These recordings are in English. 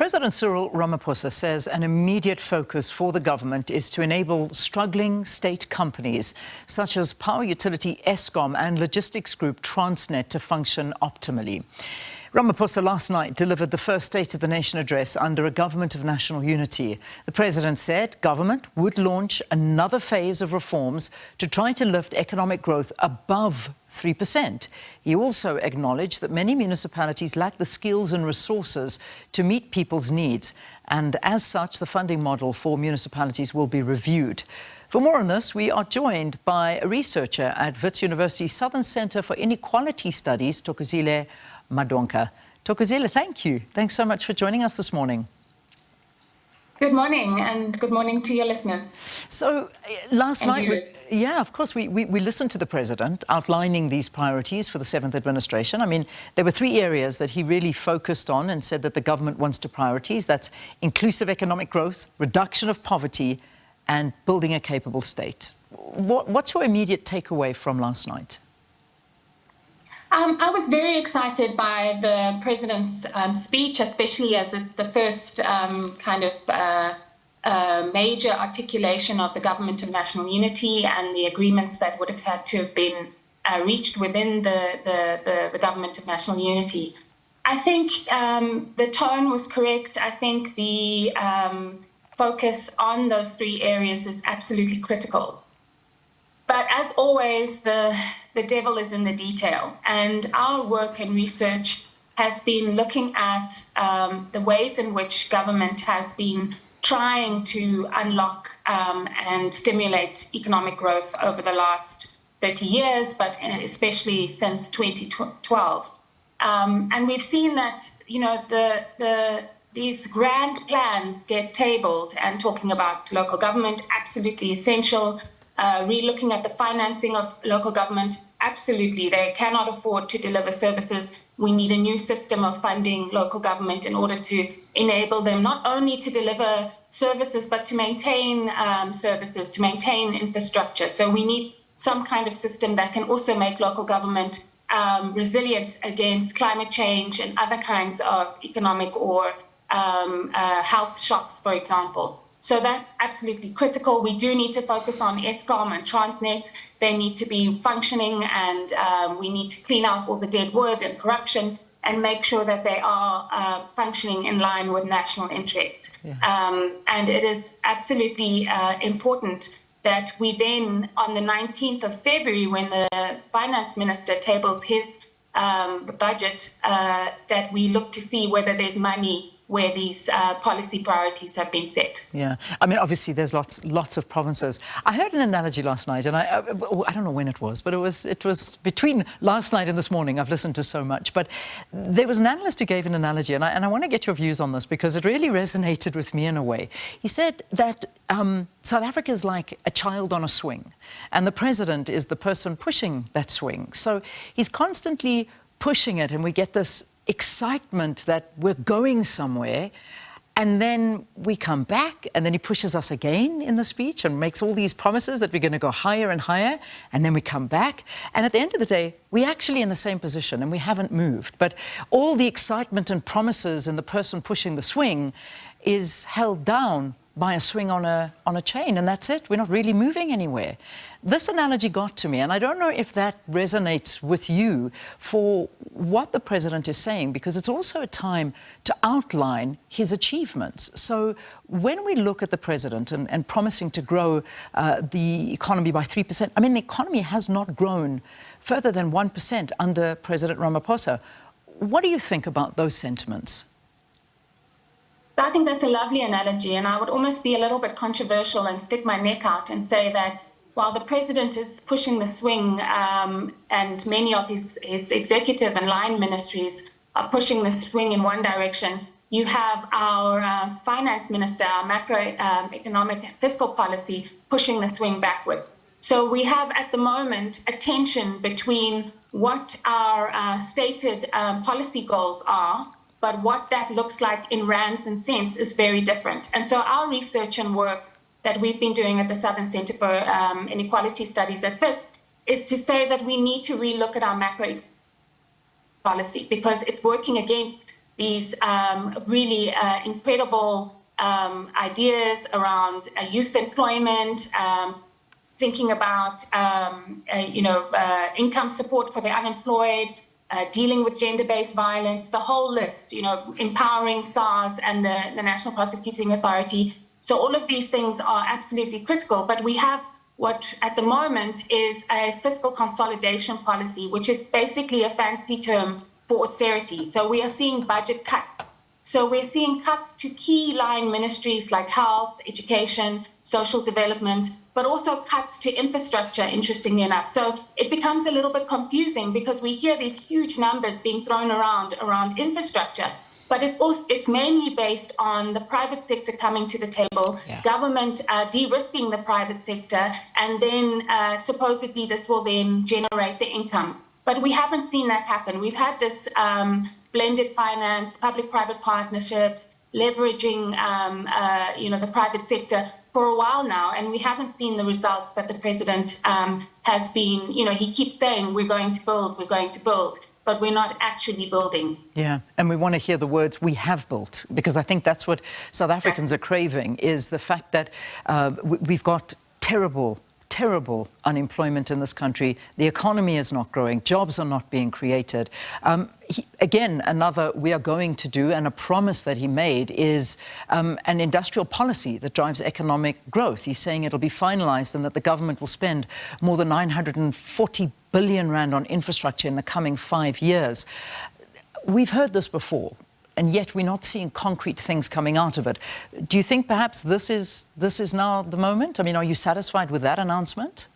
President Cyril Ramaphosa says an immediate focus for the government is to enable struggling state companies such as power utility Eskom and logistics group Transnet to function optimally. Ramaphosa last night delivered the first State of the Nation address under a government of national unity. The president said government would launch another phase of reforms to try to lift economic growth above 3%. He also acknowledged that many municipalities lack the skills and resources to meet people's needs, and as such, the funding model for municipalities will be reviewed. For more on this, we are joined by a researcher at Wits University Southern Centre for Inequality Studies, Thokozile Madonko. Thokozile, thank you. Thanks so much for joining us this morning. Good morning, and good morning to your listeners. So last night, we listened to the president outlining these priorities for the 7th administration. I mean, there were 3 areas that he really focused on and said that the government wants to prioritize. That's inclusive economic growth, reduction of poverty, and building a capable state. What's your immediate takeaway from last night? I was very excited by the president's speech, especially as it's the first major articulation of the government of national unity and the agreements that would have had to have been reached within the government of national unity. I think the tone was correct. I think the focus on those 3 areas is absolutely critical. But as always, the devil is in the detail. And our work and research has been looking at the ways in which government has been trying to unlock and stimulate economic growth over the last 30 years, but especially since 2012. And we've seen that, these grand plans get tabled, and talking about local government, absolutely essential. Re-looking at the financing of local government, absolutely. They cannot afford to deliver services. We need a new system of funding local government in order to enable them not only to deliver services, but to maintain services, to maintain infrastructure. So we need some kind of system that can also make local government resilient against climate change and other kinds of economic or health shocks, for example. So that's absolutely critical. We do need to focus on Eskom and Transnet. They need to be functioning, and we need to clean out all the dead wood and corruption and make sure that they are functioning in line with national interest. Yeah. And it is absolutely important that we then, on the 19th of February, when the finance minister tables his budget, that we look to see whether there's money where these policy priorities have been set. Yeah, I mean, obviously there's lots of provinces. I heard an analogy last night, and I don't know when it was, but it was between last night and this morning. I've listened to so much, but there was an analyst who gave an analogy, and I want to get your views on this because it really resonated with me in a way. He said that South Africa is like a child on a swing, and the president is the person pushing that swing. So he's constantly pushing it, and we get this excitement that we're going somewhere, and then we come back, and then he pushes us again in the speech and makes all these promises that we're going to go higher and higher, and then we come back, and at the end of the day we're actually in the same position and we haven't moved. But all the excitement and promises and the person pushing the swing is held down by a swing on a chain, and that's it. We're not really moving anywhere. This analogy got to me, and I don't know if that resonates with you for what the president is saying, because it's also a time to outline his achievements. So when we look at the president and promising to grow the economy by 3%, I mean, the economy has not grown further than 1% under President Ramaphosa. What do you think about those sentiments? So I think that's a lovely analogy, and I would almost be a little bit controversial and stick my neck out and say that while the president is pushing the swing and many of his executive and line ministries are pushing the swing in one direction, you have our finance minister, our macroeconomic fiscal policy pushing the swing backwards. So we have at the moment a tension between what our stated policy goals are, but what that looks like in rands and cents is very different. And so our research and work that we've been doing at the Southern Centre for Inequality Studies at Wits is to say that we need to relook at our macro policy because it's working against these really incredible ideas around youth employment, thinking about income support for the unemployed, dealing with gender-based violence, the whole list, empowering SARS and the National Prosecuting Authority. So all of these things are absolutely critical, but we have what at the moment is a fiscal consolidation policy, which is basically a fancy term for austerity. So we are seeing budget cuts. So we're seeing cuts to key line ministries like health, education, social development, but also cuts to infrastructure, interestingly enough. So it becomes a little bit confusing because we hear these huge numbers being thrown around infrastructure, but it's mainly based on the private sector coming to the table, government de-risking the private sector, and then supposedly this will then generate the income. But we haven't seen that happen. We've had this blended finance, public-private partnerships, leveraging the private sector for a while now, and we haven't seen the results that the president has been, he keeps saying, we're going to build, but we're not actually building. Yeah, and we want to hear the words, we have built, because I think that's what South Africans are craving, is the fact that we've got terrible unemployment in this country. The economy is not growing. Jobs are not being created. Again, another we are going to do, and a promise that he made, is an industrial policy that drives economic growth. He's saying it'll be finalized and that the government will spend more than 940 billion rand on infrastructure in the coming 5 years. We've heard this before, and yet we're not seeing concrete things coming out of it. Do you think perhaps this is now the moment? I mean, are you satisfied with that announcement?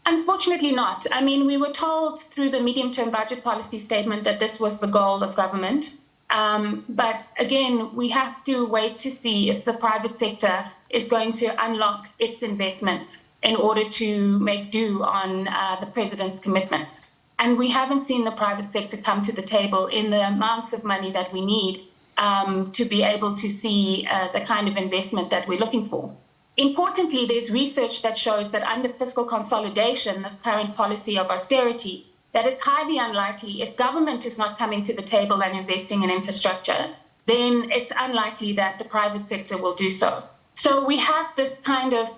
Unfortunately not. I mean, we were told through the medium-term budget policy statement that this was the goal of government. But again, we have to wait to see if the private sector is going to unlock its investments in order to make do on the president's commitments. And we haven't seen the private sector come to the table in the amounts of money that we need to be able to see the kind of investment that we're looking for. Importantly, there's research that shows that under fiscal consolidation, the current policy of austerity, that it's highly unlikely, if government is not coming to the table and investing in infrastructure, then it's unlikely that the private sector will do so. So we have this kind of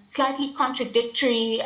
slightly contradictory,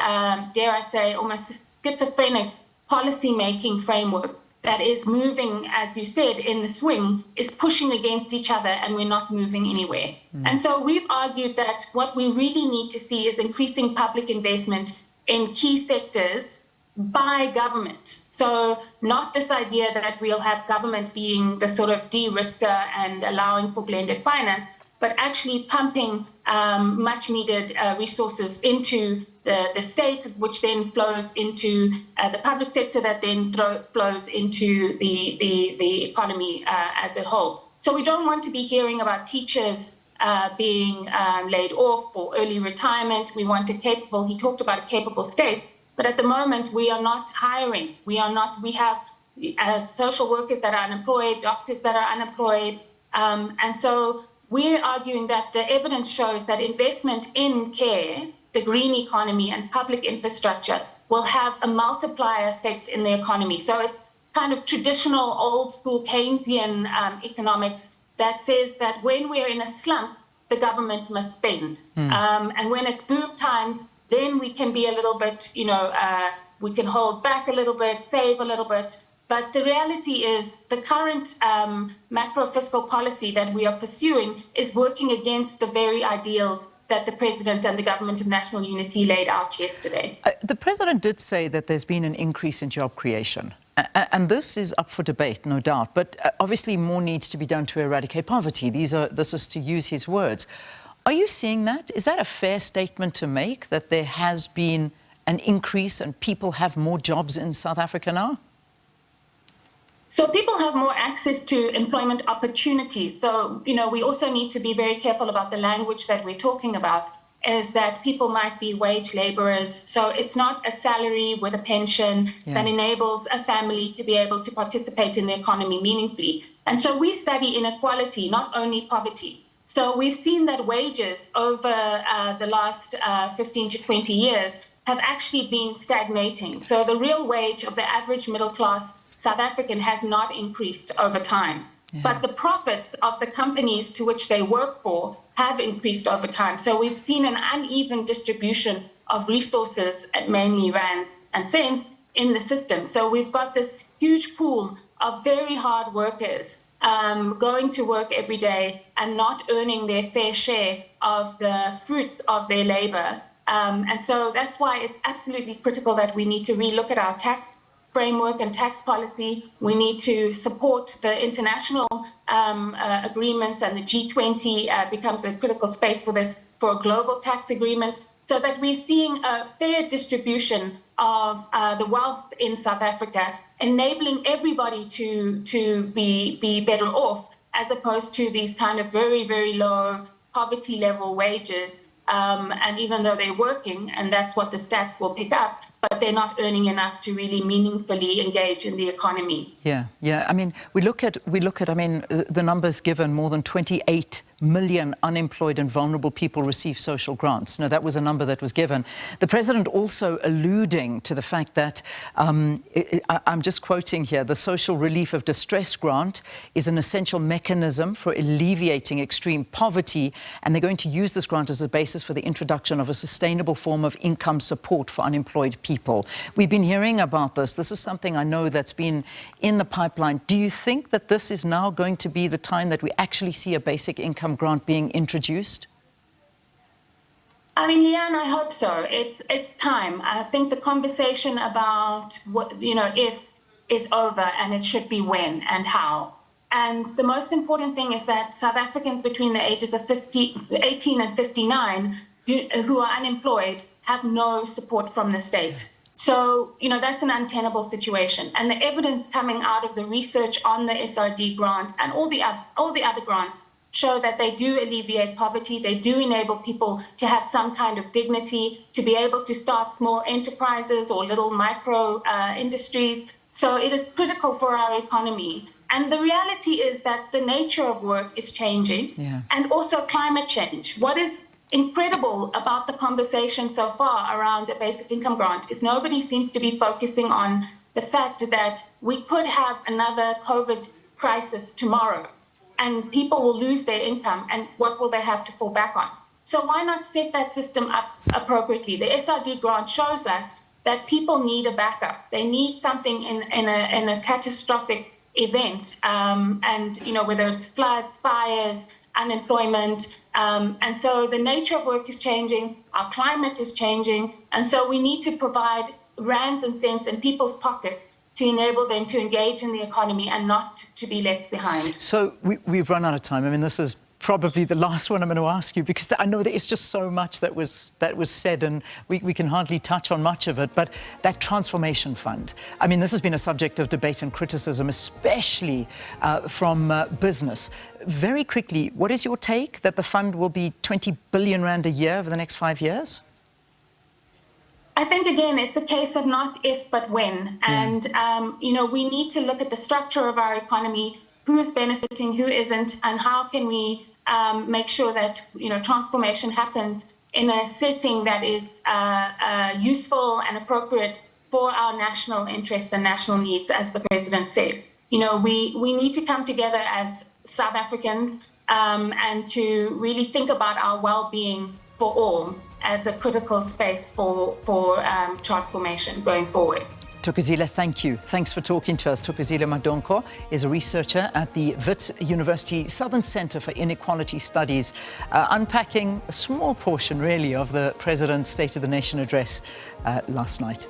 dare I say, almost schizophrenic policy-making framework that is moving, as you said, in the swing, is pushing against each other, and we're not moving anywhere. And so we've argued that what we really need to see is increasing public investment in key sectors by government. So not this idea that we'll have government being the sort of de-risker and allowing for blended finance, but actually pumping much-needed resources into the state, which then flows into the public sector, that then flows into the economy as a whole. So we don't want to be hearing about teachers being laid off or early retirement. We want he talked about a capable state, but at the moment we are not hiring. We have social workers that are unemployed, doctors that are unemployed, and so we're arguing that the evidence shows that investment in care, the green economy, and public infrastructure will have a multiplier effect in the economy. So it's kind of traditional old school Keynesian economics that says that when we're in a slump, the government must spend. And when it's boom times, then we can be a little bit, we can hold back a little bit, save a little bit. But the reality is the current macro fiscal policy that we are pursuing is working against the very ideals that the president and the government of national unity laid out yesterday. The president did say that there's been an increase in job creation. And this is up for debate, no doubt. But obviously more needs to be done to eradicate poverty. This is to use his words. Are you seeing that? Is that a fair statement to make, that there has been an increase and people have more jobs in South Africa now? So people have more access to employment opportunities. So, we also need to be very careful about the language that we're talking about, is that people might be wage laborers. So it's not a salary with a pension that enables a family to be able to participate in the economy meaningfully. And so we study inequality, not only poverty. So we've seen that wages over the last 15 to 20 years have actually been stagnating. So the real wage of the average middle class South African has not increased over time. Yeah. But the profits of the companies to which they work for have increased over time. So we've seen an uneven distribution of resources, mainly rands and cents, in the system. So we've got this huge pool of very hard workers going to work every day and not earning their fair share of the fruit of their labor. And so that's why it's absolutely critical that we need to relook at our tax framework and tax policy. We need to support the international agreements, and the G20 becomes a critical space for this, for a global tax agreement, so that we're seeing a fair distribution of the wealth in South Africa, enabling everybody to be better off, as opposed to these kind of very, very low poverty level wages. And even though they're working, and that's what the stats will pick up, but they're not earning enough to really meaningfully engage in the economy. Yeah. I mean, we look at. I mean, the numbers given: more than 28 million unemployed and vulnerable people receive social grants. Now, that was a number that was given. The president also alluding to the fact that, I'm just quoting here, the social relief of distress grant is an essential mechanism for alleviating extreme poverty, and they're going to use this grant as a basis for the introduction of a sustainable form of income support for unemployed people. We've been hearing about this. This is something I know that's been in the pipeline. Do you think that this is now going to be the time that we actually see a basic income grant being introduced? I mean, Leanne, I hope so. It's time. I think the conversation about what, if is over, and it should be when and how. And the most important thing is that South Africans between the ages of 18 and 59 who are unemployed have no support from the state. So, that's an untenable situation. And the evidence coming out of the research on the SRD grant and all the other grants show that they do alleviate poverty. They do enable people to have some kind of dignity, to be able to start small enterprises or little micro industries. So it is critical for our economy. And the reality is that the nature of work is changing, and also climate change. What is incredible about the conversation so far around a basic income grant is nobody seems to be focusing on the fact that we could have another COVID crisis tomorrow, and people will lose their income, and what will they have to fall back on? So why not set that system up appropriately? The SRD grant shows us that people need a backup. They need something in a catastrophic event, and whether it's floods, fires, unemployment. And so the nature of work is changing, our climate is changing, and so we need to provide rands and cents in people's pockets to enable them to engage in the economy and not to be left behind. So we've run out of time. I mean, this is probably the last one I'm going to ask you, because I know that it's just so much that was said, and we can hardly touch on much of it. But that transformation fund, I mean, this has been a subject of debate and criticism, especially from business. Very quickly, what is your take that the fund will be 20 billion rand a year over the next 5 years? I think, again, it's a case of not if, but when. And, we need to look at the structure of our economy, who is benefiting, who isn't, and how can we make sure that, transformation happens in a setting that is useful and appropriate for our national interests and national needs, as the president said. We need to come together as South Africans and to really think about our well-being for all as a critical space for transformation going forward. Thokozile, thank you. Thanks for talking to us. Thokozile Madonko is a researcher at the Wits University Southern Centre for Inequality Studies, unpacking a small portion, really, of the President's State of the Nation address last night.